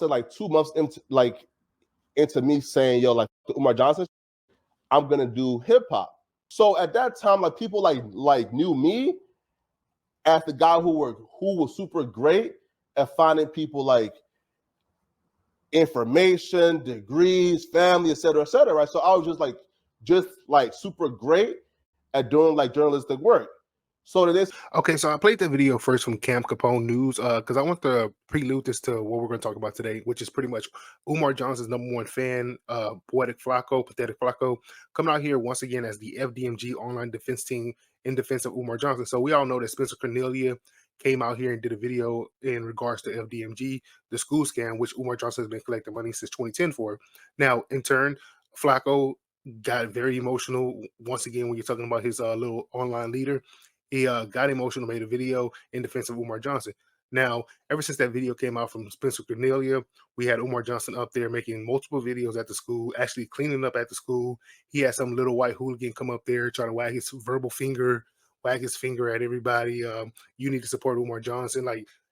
say like 2 months into me saying, yo, like the Umar Johnson, I'm gonna do hip hop. So at that time, like people like knew me as the guy who was super great at finding people like information, degrees, family, et cetera, right? So I was just like super great at doing like journalistic work. So it is. Okay, so I played the video first from Camp Capone News because I want to prelude this to what we're going to talk about today, which is pretty much Umar Johnson's #1 fan, Pathetic Flakko, coming out here once again as the FDMG online defense team in defense of Umar Johnson. So we all know that Spencer Cornelia came out here and did a video in regards to FDMG, the school scam, which Umar Johnson has been collecting money since 2010 for. Now, in turn, Flakko got very emotional once again when you're talking about his little online leader. He got emotional, made a video in defense of Umar Johnson. Now, ever since that video came out from Spencer Cornelia, we had Umar Johnson up there making multiple videos at the school, actually cleaning up at the school. He had some little white hooligan come up there trying to wag his finger at everybody. You need to support Umar Johnson.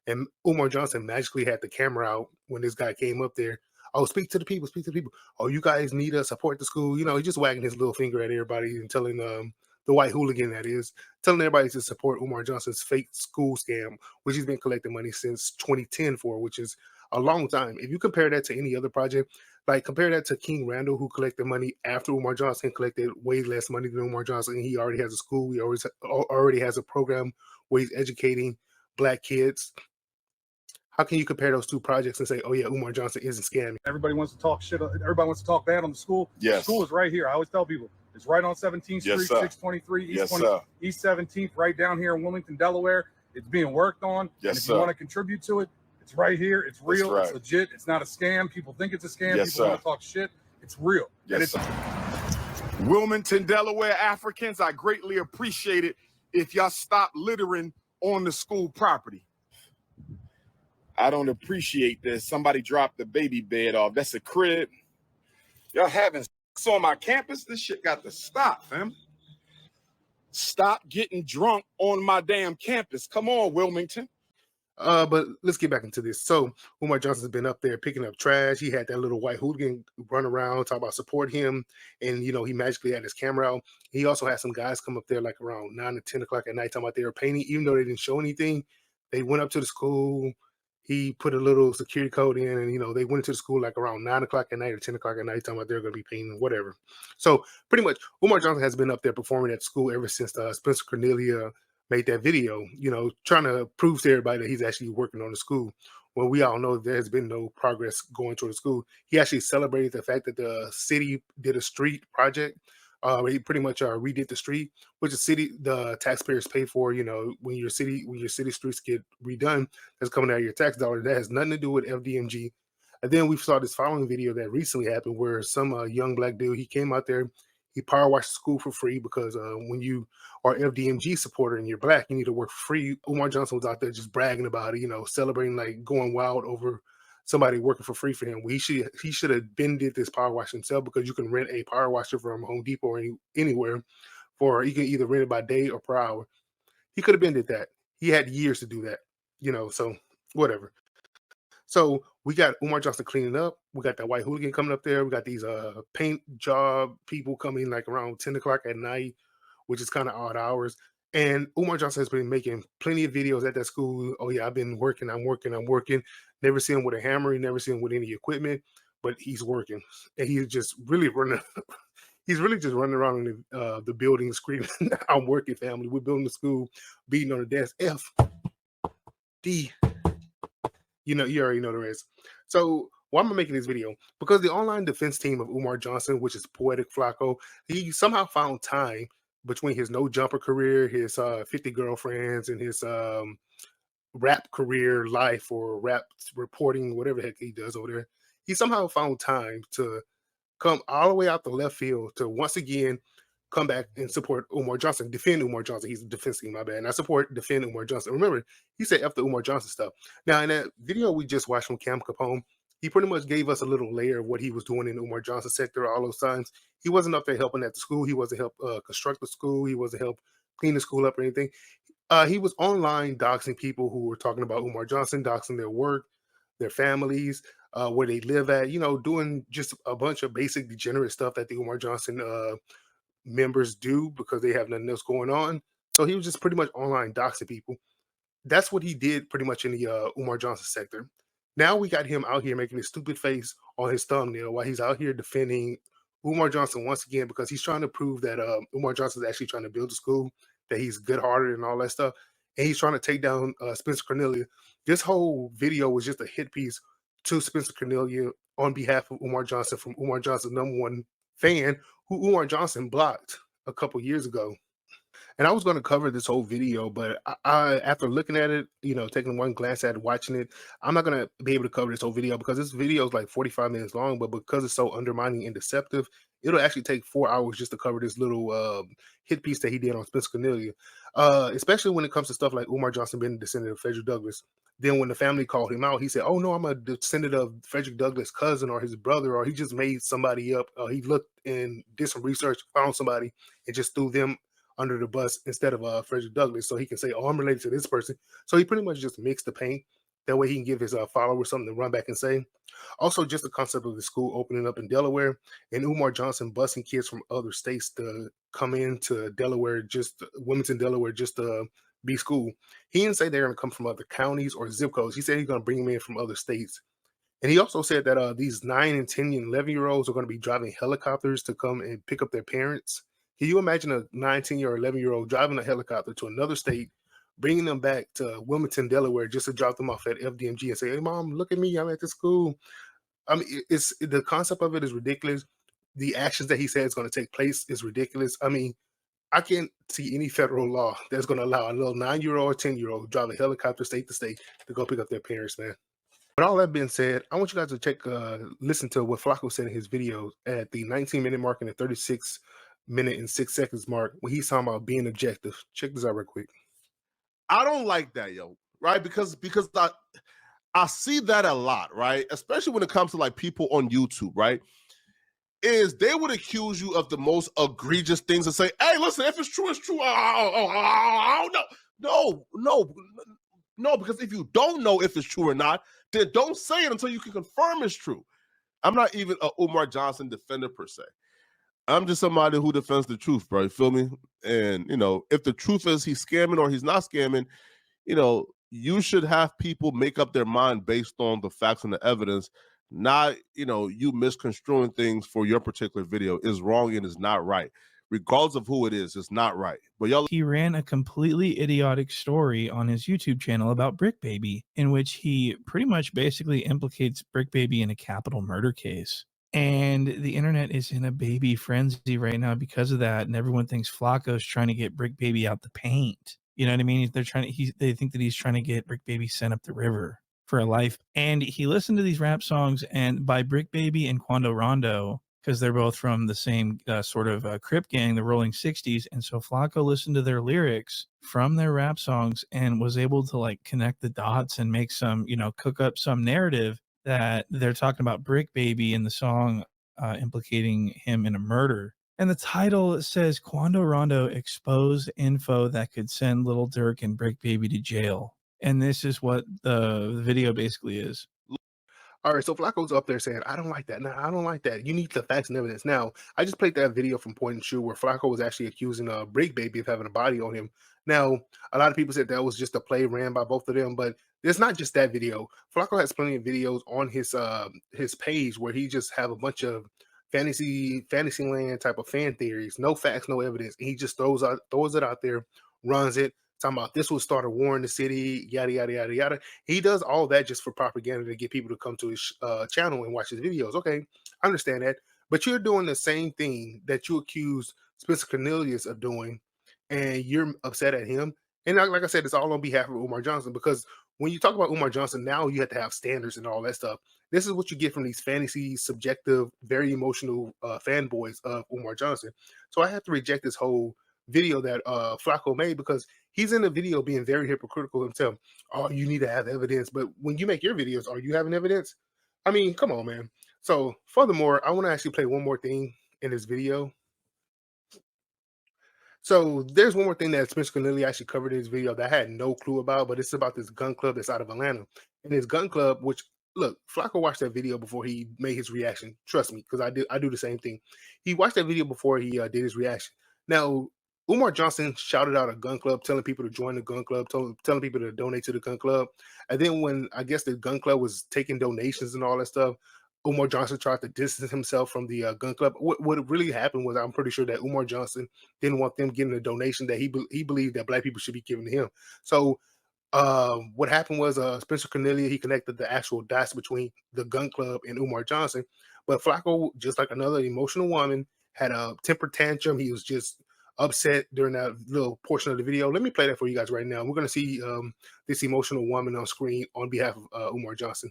And Umar Johnson magically had the camera out when this guy came up there. Oh, speak to the people. Oh, you guys need to support the school. You know, he's just wagging his little finger at everybody and telling the white hooligan, that is, telling everybody to support Umar Johnson's fake school scam, which he's been collecting money since 2010 for, which is a long time. If you compare that to any other project, like compare that to King Randall, who collected money after Umar Johnson collected way less money than Umar Johnson, and he already has a school. He already has a program where he's educating Black kids. How can you compare those two projects and say, oh yeah, Umar Johnson isn't scamming? Everybody wants to talk shit. Everybody wants to talk bad on the school. Yes. The school is right here. I always tell people it's right on 17th Street, Yes, sir. 623 East, Yes, 20, sir. East 17th, right down here in Wilmington, Delaware. It's being worked on. Yes, and if sir. you want to contribute to it, it's right here. It's real. right. It's legit. It's not a scam. People think it's a scam. Yes, People want sir. to talk shit. It's real. And Yes, it's sir. Wilmington, Delaware Africans, I greatly appreciate it if y'all stop littering on the school property. I don't appreciate this. Somebody dropped the baby bed off. That's a crib. Y'all having sex on my campus? This shit got to stop, fam. Stop getting drunk on my damn campus. Come on, Wilmington. But let's get back into this. So Umar Johnson's been up there picking up trash. He had that little white hooligan run around, talk about support him. And, you know, he magically had his camera out. He also had some guys come up there like around 9 to 10 o'clock at night talking about they were painting, even though they didn't show anything. They went up to the school. He put a little security code in, and, you know, they went into the school like around 9 o'clock at night or 10 o'clock at night talking about they're going to be painting, whatever. So pretty much Umar Johnson has been up there performing at school ever since Spencer Cornelia made that video, you know, trying to prove to everybody that he's actually working on the school. Well, we all know there has been no progress going toward the school. He actually celebrated the fact that the city did a street project. He pretty much redid the street, which the taxpayers pay for. You know, when your city streets get redone, that's coming out of your tax dollars. That has nothing to do with FDMG. And then we saw this following video that recently happened where some young Black dude, he came out there, he power washed the school for free because when you are FDMG supporter and you're Black, you need to work for free. Umar Johnson was out there just bragging about it, you know, celebrating, like going wild over somebody working for free for him. He should have been did this power wash himself, because you can rent a power washer from Home Depot or anywhere, for you can either rent it by day or per hour. He could have been did that. He had years to do that, you know, so whatever. So we got Umar Johnson cleaning up. We got that white hooligan coming up there. We got these paint job people coming like around 10 o'clock at night, which is kind of odd hours. And Umar Johnson has been making plenty of videos at that school. Oh yeah, I've been working. I'm working. Never seen him with a hammer. He never seen him with any equipment, but he's working. And he's just really running. He's really just running around in the building screaming, "I'm working, family. We're building the school," beating on the desk. F, D. You know, you already know the rest. So why am I making this video? Because the online defense team of Umar Johnson, which is Pathetic Flakko, he somehow found time between his no jumper career, his 50 girlfriends, and his rap career life, or rap reporting, whatever the heck he does over there. He somehow found time to come all the way out the left field to once again come back and support Umar Johnson, defend Umar Johnson. He's a defense team, my bad. And I support, defend Umar Johnson. Remember, he said F the Umar Johnson stuff. Now, in that video we just watched from Camp Capone, he pretty much gave us a little layer of what he was doing in the Umar Johnson sector all those times. He wasn't up there helping at the school. He wasn't help construct the school. He wasn't help clean the school up or anything. He was online doxing people who were talking about Umar Johnson, doxing their work, their families, where they live at, you know, doing just a bunch of basic degenerate stuff that the Umar Johnson members do because they have nothing else going on. So he was just pretty much online doxing people. That's what he did pretty much in the Umar Johnson sector. Now we got him out here making his stupid face on his thumbnail while he's out here defending Umar Johnson once again because he's trying to prove that Umar Johnson is actually trying to build a school, that he's good-hearted and all that stuff, and he's trying to take down Spencer Cornelia. This whole video was just a hit piece to Spencer Cornelia on behalf of Umar Johnson from Umar Johnson's #1 fan, who Umar Johnson blocked a couple years ago. And I was going to cover this whole video, but I after looking at it, you know, taking one glance at it, watching it, I'm not going to be able to cover this whole video because this video is like 45 minutes long, but because it's so undermining and deceptive, it'll actually take 4 hours just to cover this little hit piece that he did on Spencer Cornelia, especially when it comes to stuff like Umar Johnson being a descendant of Frederick Douglass. Then when the family called him out, he said, oh, no, I'm a descendant of Frederick Douglass' cousin or his brother, or he just made somebody up. He looked and did some research, found somebody, and just threw them under the bus instead of Frederick Douglass, so he can say, oh, I'm related to this person. So he pretty much just mixed the paint. That way he can give his followers something to run back and say. Also, just the concept of the school opening up in Delaware and Umar Johnson busing kids from other states to come into Delaware, just Wilmington, Delaware, just to be school. He didn't say they're going to come from other counties or zip codes. He said he's going to bring them in from other states. And he also said that these 9 and 10 and 11-year-olds are going to be driving helicopters to come and pick up their parents. Can you imagine a 9, 10-year or 11-year-old driving a helicopter to another state, bringing them back to Wilmington, Delaware, just to drop them off at FDMG and say, hey, Mom, look at me. I'm at the school. I mean, it's the concept of it is ridiculous. The actions that he said is going to take place is ridiculous. I mean, I can't see any federal law that's going to allow a little 9-year-old or 10-year-old drive a helicopter state to state to go pick up their parents, man. With all that being said, I want you guys to listen to what Flakko said in his video at the 19-minute mark and the 36-minute and 6 seconds mark when he's talking about being objective. Check this out real quick. I don't like that, yo, right? Because I see that a lot, right? Especially when it comes to like people on YouTube, right? Is they would accuse you of the most egregious things and say, hey, listen, if it's true, it's true. I don't know. No, because if you don't know if it's true or not, then don't say it until you can confirm it's true. I'm not even a Umar Johnson defender per se. I'm just somebody who defends the truth, bro. You feel me? And, you know, if the truth is he's scamming or he's not scamming, you know, you should have people make up their mind based on the facts and the evidence, not, you know, you misconstruing things for your particular video is wrong and is not right. Regardless of who it is, it's not right. But y'all, he ran a completely idiotic story on his YouTube channel about Brick Baby, in which he pretty much basically implicates Brick Baby in a capital murder case. And the internet is in a baby frenzy right now because of that. And everyone thinks Flakko's trying to get Brick Baby out the paint. You know what I mean? They're trying to, they think that he's trying to get Brick Baby sent up the river for a life. And he listened to these rap songs and by Brick Baby and Quando Rondo, because they're both from the same sort of Crip gang, the Rolling 60s. And so Flakko listened to their lyrics from their rap songs and was able to like connect the dots and make some, you know, cook up some narrative that they're talking about Brick Baby in the song implicating him in a murder. And the title says Quando Rondo expose info that could send Lil Durk and Brick Baby to jail. And this is what the video basically is. All right, so Flakko's up there saying, I don't like that. No, I don't like that. You need the facts and evidence. Now, I just played that video from Point and Shoot where Flakko was actually accusing Brick Baby of having a body on him. Now, a lot of people said that was just a play ran by both of them, but it's not just that video. Flakko has plenty of videos on his page where he just have a bunch of Fantasyland type of fan theories, no facts, no evidence. And he just throws it out there, runs it, talking about this will start a war in the city, yada, yada, yada, yada. He does all that just for propaganda to get people to come to his channel and watch his videos. Okay, I understand that. But you're doing the same thing that you accused Spencer Cornelia of doing, and you're upset at him. And like I said, it's all on behalf of Umar Johnson, because when you talk about Umar Johnson, now you have to have standards and all that stuff. This is what you get from these fantasy, subjective, very emotional fanboys of Umar Johnson. So I have to reject this whole video that Flakko made, because he's in the video being very hypocritical himself. Oh, you need to have evidence. But when you make your videos, are you having evidence? I mean, come on, man. So furthermore, I want to actually play one more thing in this video. So there's one more thing that Spencer Cornelia actually covered in his video that I had no clue about, but it's about this gun club that's out of Atlanta. And this gun club, which look, Flakko watched that video before he made his reaction. Trust me, because I do the same thing. He watched that video before he did his reaction. Now, Umar Johnson shouted out a gun club, telling people to join the gun club, telling people to donate to the gun club. And then when I guess the gun club was taking donations and all that stuff, Umar Johnson tried to distance himself from the gun club. What really happened was, I'm pretty sure that Umar Johnson didn't want them getting a donation that he believed that black people should be giving to him. So what happened was Spencer Cornelia, he connected the actual dots between the gun club and Umar Johnson. But Flakko, just like another emotional woman, had a temper tantrum. He was just upset during that little portion of the video. Let me play that for you guys right now. We're going to see this emotional woman on screen on behalf of Umar Johnson.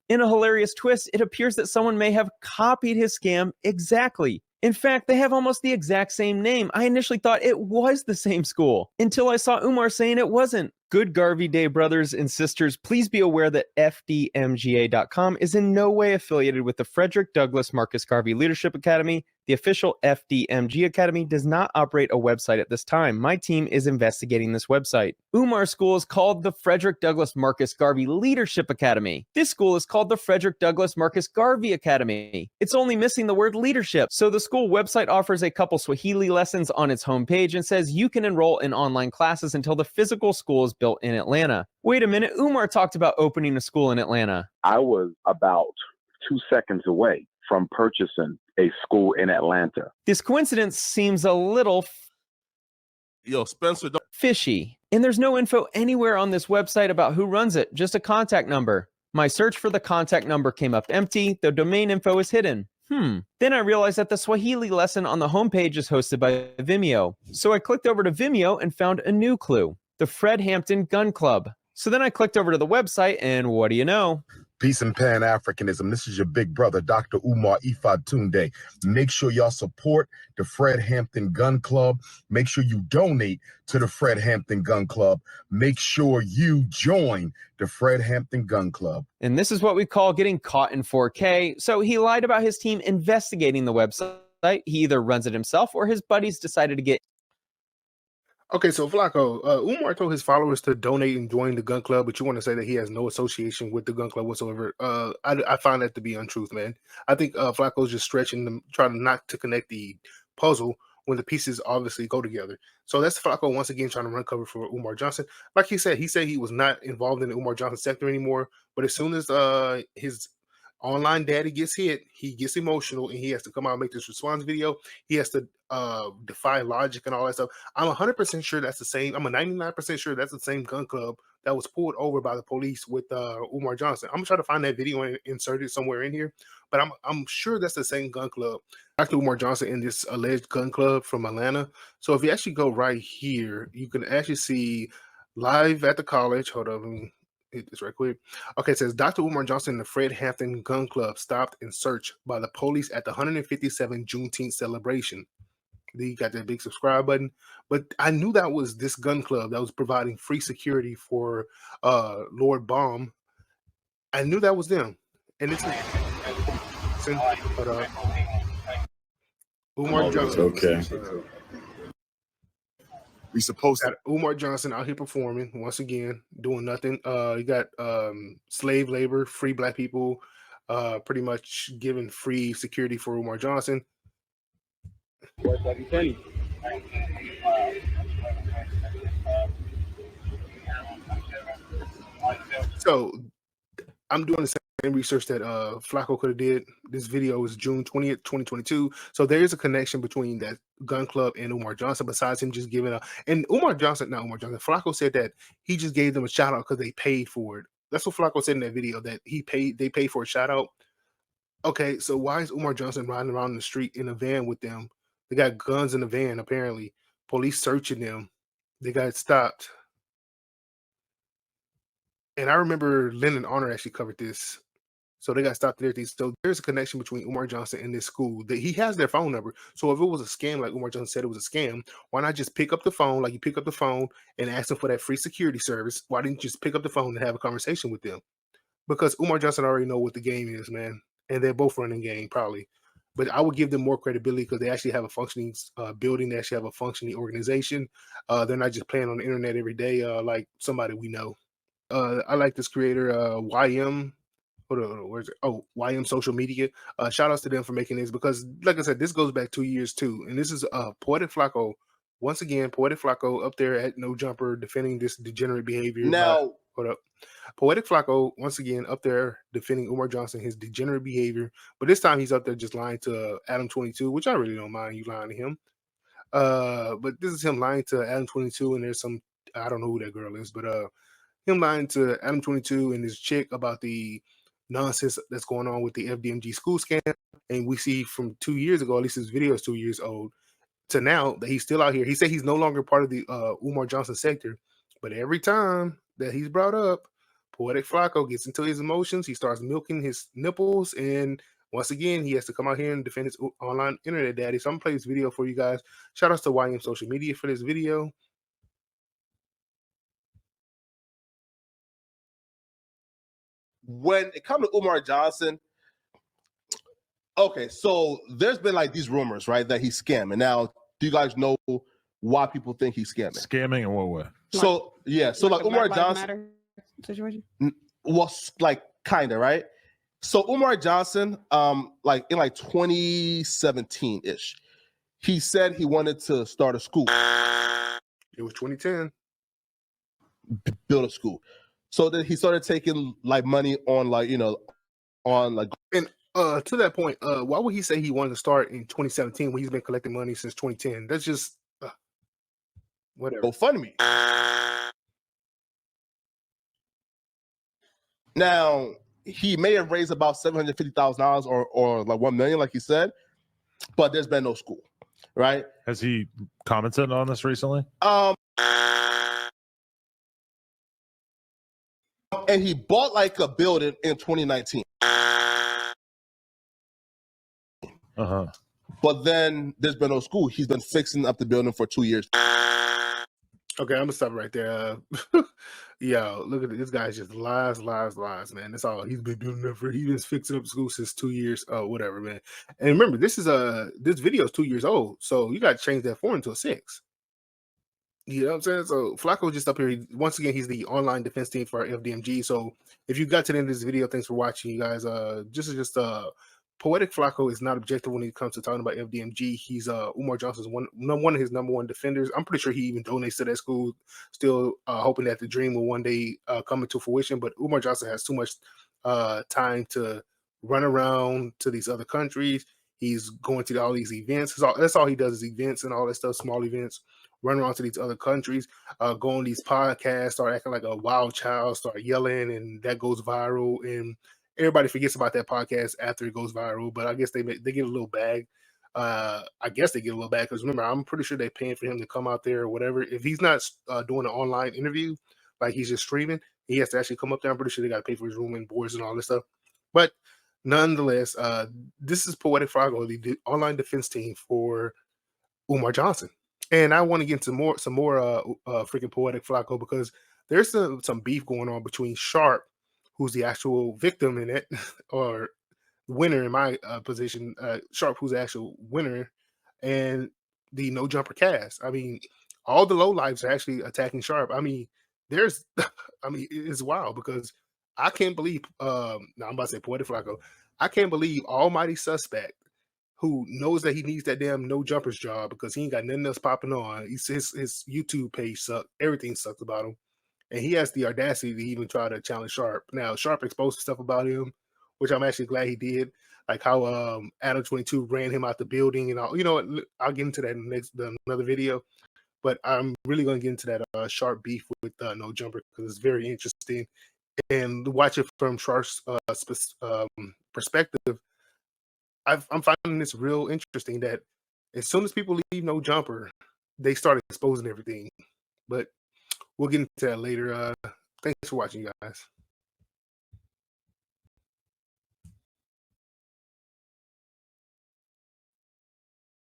In a hilarious twist, it appears that someone may have copied his scam exactly. In fact, they have almost the exact same name. I initially thought it was the same school until I saw Umar saying it wasn't. Good Garvey Day brothers and sisters, please be aware that FDMGA.com is in no way affiliated with the Frederick Douglass Marcus Garvey Leadership Academy. The official FDMG Academy does not operate a website at this time. My team is investigating this website. Umar's school is called the Frederick Douglass Marcus Garvey Leadership Academy. This school is called the Frederick Douglass Marcus Garvey Academy. It's only missing the word leadership. So the school website offers a couple Swahili lessons on its homepage and says you can enroll in online classes until the physical school is built in Atlanta. Wait a minute, Umar talked about opening a school in Atlanta. I was about 2 seconds away from purchasing a school in Atlanta. This coincidence seems a little Yo, Spencer, fishy. And there's no info anywhere on this website about who runs it, just a contact number. My search for the contact number came up empty. The domain info is hidden. Then I realized that the Swahili lesson on the homepage is hosted by Vimeo. So I clicked over to Vimeo and found a new clue, the Fred Hampton Gun Club. So then I clicked over to the website, and what do you know? Peace and Pan-Africanism. This is your big brother, Dr. Umar Ifatunde. Make sure y'all support the Fred Hampton Gun Club. Make sure you donate to the Fred Hampton Gun Club. Make sure you join the Fred Hampton Gun Club. And this is what we call getting caught in 4K. So he lied about his team investigating the website. He either runs it himself or his buddies decided to get. Okay, so Flakko, Umar told his followers to donate and join the gun club, but you want to say that he has no association with the gun club whatsoever. I find that to be untruth, man. I think Flakko's just stretching them, trying not to connect the puzzle when the pieces obviously go together. So that's Flakko once again trying to run cover for Umar Johnson. Like he said he was not involved in the Umar Johnson sector anymore, but as soon as his online daddy gets hit, he gets emotional and he has to come out and make this response video. He has to defy logic and all that stuff. I'm 100% sure that's the same. I'm 99% sure that's the same gun club that was pulled over by the police with Umar Johnson. I'm gonna try to find that video and insert it somewhere in here, but I'm sure that's the same gun club. Dr. Umar Johnson in this alleged gun club from Atlanta. So if you actually go right here, you can actually see live at the college. Hold on, let me hit this right quick. Okay, it says Dr. Umar Johnson and the Fred Hampton Gun Club stopped and searched by the police at the 157 Juneteenth celebration. Then you got that big subscribe button. But I knew that was this gun club that was providing free security for Lord Baum. I knew that was them. And it's Umar Johnson. Okay. We supposed to. Umar Johnson out here performing once again, doing nothing. You got slave labor, free black people, pretty much giving free security for Umar Johnson. So I'm doing the same research that Flakko could have did. This video is June 20th, 2022. So there is a connection between that gun club and Umar Johnson, besides him just giving and Flakko said that he just gave them a shout out because they paid for it. That's what Flakko said in that video, that they paid for a shout out. Okay, so why is Umar Johnson riding around the street in a van with them? They got guns in the van, apparently. Police searching them. They got stopped. And I remember Lyndon Honor actually covered this. So they got stopped there. So there's a connection between Umar Johnson and this school. He has their phone number. So if it was a scam, like Umar Johnson said it was a scam, why not just pick up the phone, like you pick up the phone and ask them for that free security service? Why didn't you just pick up the phone and have a conversation with them? Because Umar Johnson already know what the game is, man. And they're both running game, probably. But I would give them more credibility because they actually have a functioning building. They actually have a functioning organization. They're not just playing on the internet every day like somebody we know. I like this creator, YM hold on, where's it? Oh, YM Social Media. Shout outs to them for making this, because like I said, this goes back 2 years too. And this is Poetic Flakko. Once again, Poetic Flakko up there at No Jumper defending this degenerate behavior. Now, hold up. Poetic Flakko, once again, up there defending Umar Johnson, his degenerate behavior. But this time he's up there just lying to Adam 22, which I really don't mind you lying to him. But this is him lying to Adam 22, and there's some, I don't know who that girl is, but him lying to Adam 22 and his chick about the nonsense that's going on with the FDMG school scam. And we see from 2 years ago, at least his video is 2 years old, to now that he's still out here. He said he's no longer part of the Umar Johnson sector, but every time that he's brought up, Poetic Flakko gets into his emotions. He starts milking his nipples, and once again, he has to come out here and defend his online internet daddy. So I'm gonna play this video for you guys. Shout outs to YM Social Media for this video. when it comes to Umar Johnson, okay, so there's been like these rumors, right, that he's scamming. Now, do you guys know why people think he's scamming? Scamming in what way? So yeah, so like Umar Johnson situation. Well, like kind of, right? So Umar Johnson, like in like 2017 ish, he said he wanted to start a school. It was 2010. Build a school. So then he started taking like money on like, you know, on like. And to that point, why would he say he wanted to start in 2017 when he's been collecting money since 2010? That's just whatever. GoFundMe. Now, he may have raised about $750,000 or like $1 million, like he said, but there's been no school, right? Has he commented on this recently? And he bought like a building in 2019. But then there's been no school. He's been fixing up the building for 2 years. Okay, I'm gonna stop right there. Yo, look at this guy's just lies, man. That's all he's been doing. He's been fixing up school since 2 years. Oh, whatever, man. And remember, this video is 2 years old, so you got to change that 4 into a 6. You know what I'm saying? So Flakko just up here. Once again, he's the online defense team for FDMG. So if you got to the end of this video, thanks for watching, you guys. Just Poetic Flakko is not objective when it comes to talking about FDMG. He's Umar Johnson's one of his number one defenders. I'm pretty sure he even donates to that school, still hoping that the dream will one day come into fruition. But Umar Johnson has too much time to run around to these other countries. He's going to all these events. That's all he does is events and all that stuff, small events. Run around to these other countries, go on these podcasts, start acting like a wild child, start yelling, and that goes viral. And everybody forgets about that podcast after it goes viral. But I guess they get a little bag. I guess they get a little bag because remember, I'm pretty sure they're paying for him to come out there or whatever. If he's not doing an online interview, like he's just streaming, he has to actually come up there. I'm pretty sure they got to pay for his room and boards and all this stuff. But nonetheless, this is Poetic Flakko, the online defense team for Umar Johnson. And I want to get into some more freaking Poetic Flakko because there's some beef going on between Sharp, who's the actual victim in it, or winner in my position, Sharp, who's the actual winner, and the No Jumper cast. I mean, all the lowlifes are actually attacking Sharp. I mean, it's wild because I can't believe, now I'm about to say Poetic Flakko, I can't believe Almighty Suspect, who knows that he needs that damn No Jumpers job because he ain't got nothing else popping on. His YouTube page sucks. Everything sucks about him. And he has the audacity to even try to challenge Sharp. Now, Sharp exposed stuff about him, which I'm actually glad he did. Like how Adam 22 ran him out the building and all. You know what? I'll get into that in another video. But I'm really going to get into that Sharp beef with No Jumper because it's very interesting. And watch it from Sharp's perspective. I'm finding this real interesting that as soon as people leave No Jumper, they start exposing everything. But we'll get into that later. Thanks for watching, you guys.